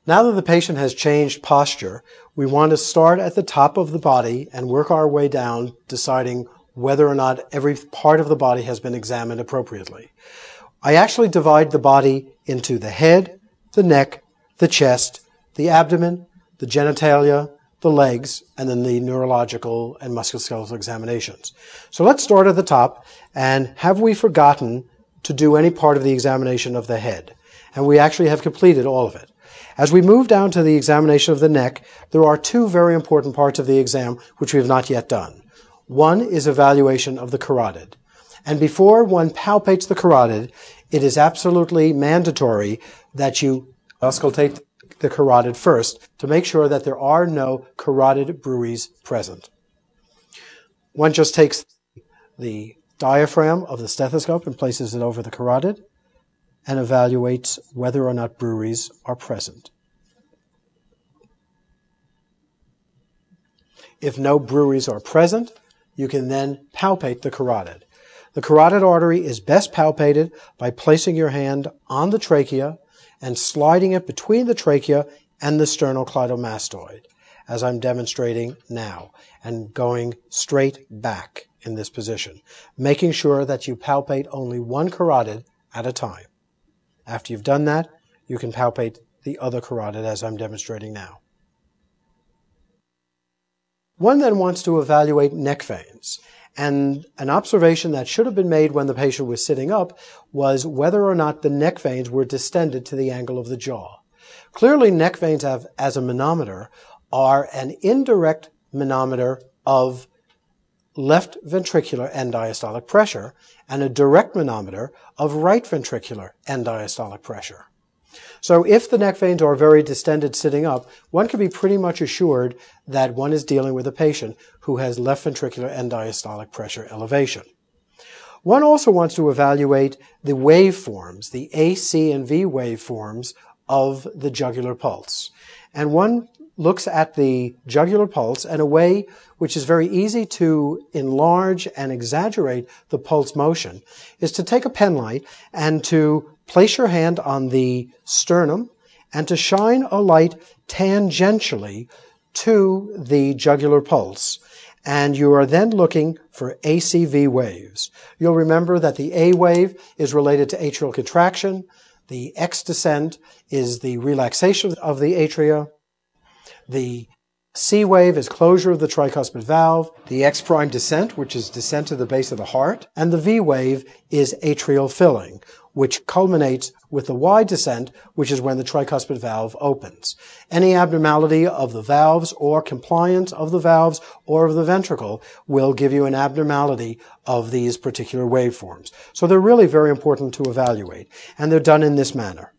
Now that the patient has changed posture, we want to start at the top of the body and work our way down, deciding whether or not every part of the body has been examined appropriately. I actually divide the body into the head, the neck, the chest, the abdomen, the genitalia, the legs, and then the neurological and musculoskeletal examinations. So let's start at the top, and have we forgotten to do any part of the examination of the head? And we actually have completed all of it. As we move down to the examination of the neck, there are two very important parts of the exam which we have not yet done. One is evaluation of the carotid. And before one palpates the carotid, it is absolutely mandatory that you auscultate the carotid first to make sure that there are no carotid bruits present. One just takes the diaphragm of the stethoscope and places it over the carotid and evaluates whether or not bruits are present. If no bruits are present, you can then palpate the carotid. The carotid artery is best palpated by placing your hand on the trachea and sliding it between the trachea and the sternocleidomastoid, as I'm demonstrating now, and going straight back in this position, making sure that you palpate only one carotid at a time. After you've done that, you can palpate the other carotid as I'm demonstrating now. One then wants to evaluate neck veins, and an observation that should have been made when the patient was sitting up was whether or not the neck veins were distended to the angle of the jaw. Clearly, neck veins as a manometer are an indirect manometer of left ventricular end diastolic pressure and a direct manometer of right ventricular end diastolic pressure. So if the neck veins are very distended sitting up, one can be pretty much assured that one is dealing with a patient who has left ventricular end diastolic pressure elevation. One also wants to evaluate the waveforms, the A, C, and V waveforms of the jugular pulse. And one looks at the jugular pulse in a way which is very easy to enlarge and exaggerate the pulse motion, is to take a penlight and to place your hand on the sternum and to shine a light tangentially to the jugular pulse. And you are then looking for ACV waves. You'll remember that the A wave is related to atrial contraction. The X descent is the relaxation of the atria. The C wave is closure of the tricuspid valve. The X prime descent, which is descent to the base of the heart. And the V wave is atrial filling, which culminates with the Y descent, which is when the tricuspid valve opens. Any abnormality of the valves or compliance of the valves or of the ventricle will give you an abnormality of these particular waveforms. So they're really very important to evaluate, and they're done in this manner.